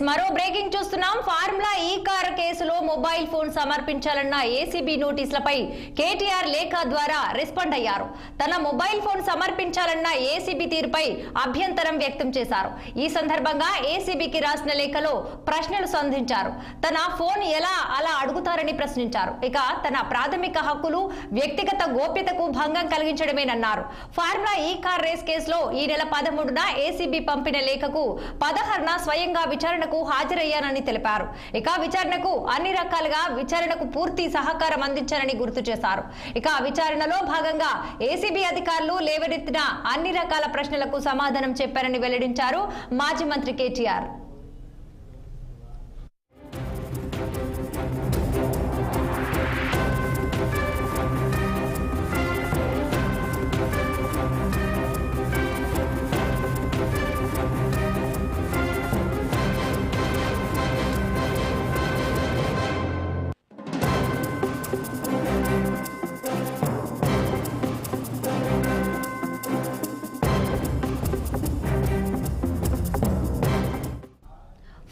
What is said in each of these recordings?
మరో బ్రేకింగ్ చూస్తున్నాం. ఫార్ములా ఈ కార్ కేసులో మొబైల్ ఫోన్ సమర్పించాలన్న ఏసీబీ నోటీసులపై కేటీఆర్ లేఖ ద్వారా రెస్పాండ్ అయ్యారు. తన మొబైల్ ఫోన్ సమర్పించాలన్న ఏసీబీ తీరుపై అభ్యంతరం వ్యక్తం చేశారు. ఈ సందర్భంగా ఏసీబీకి రాసిన లేఖలో ప్రశ్నలు సంధించారు. తన ఫోన్ ఎలా అలా అడుగుతారని ప్రశ్నించారు. ఇక తన ప్రాథమిక హక్కులు, వ్యక్తిగత గోప్యతకు భంగం కలిగించడమేనన్నారు. ఫార్ములా ఈ కార్ రేస్ కేసులో ఈ నెల 13న ఏసీబీ పంపిన లేఖకు 16న స్వయంగా విచారణకు హాజరయ్యానని తెలిపారు. ఇక విచారణకు అన్ని రకాలుగా విచారణకు పూర్తి సహకారం అందించారని గుర్తు చేశారు. ఇక విచారణలో భాగంగా ఏసీబీ అధికారులు లేవనెత్తిన అన్ని రకాల ప్రశ్నలకు సమాధానం చెప్పారని వెల్లడించారు మాజీ మంత్రి కేటీఆర్.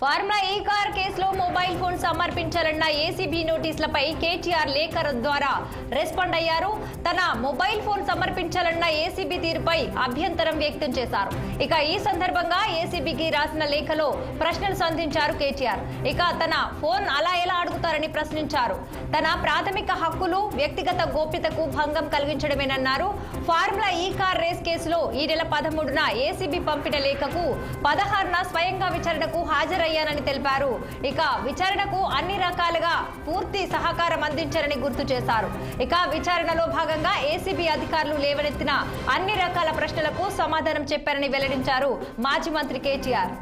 ఫార్ములా ఈ కార్ కేసులో మొబైల్ ఫోన్ సమర్పించాలన్న ఏసీబీ నోటీసులపై కేటీఆర్ లేఖ ద్వారా రెస్పాండ్ అయ్యారు. తన మొబైల్ ఫోన్ సమర్పించాలన్న ఏసీబీ తీరుపై అభ్యంతరం వ్యక్తం చేశారు. ఇక ఈ సందర్భంగా ఏసీబీకి రాసిన లేఖలో ప్రశ్నలు సంధించారు కేటీఆర్. ఇక తన ఫోన్ అలా ఎలా అడుగుతారని ప్రశ్నించారు. తన ప్రాథమిక హక్కులు, వ్యక్తిగత గోప్యతకు భంగం కలిగించడమేనన్నారు. ఫార్ములా ఈ కార్ రేస్ కేసులో ఈ నెల 13న ఏసీబీ పంపిన లేఖకు 16న స్వయంగా విచారణకు హాజరయ్యానని తెలిపారు. ఇక విచారణకు అన్ని రకాలుగా పూర్తి సహకారం అందించారని గుర్తు చేశారు. ఇక విచారణలో భాగంగా ఏసీబీ అధికారులు లేవనెత్తిన అన్ని రకాల ప్రశ్నలకు సమాధానం చెప్పారని వెల్లడించారు మాజీ మంత్రి కేటీఆర్.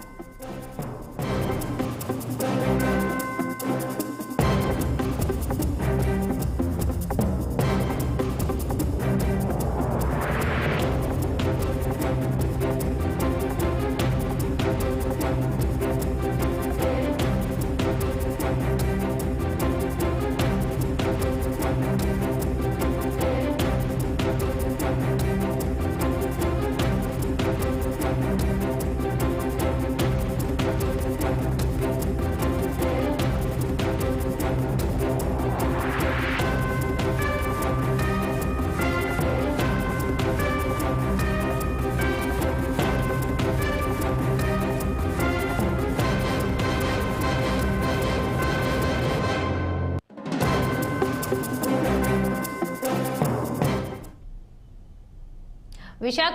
విశాఖ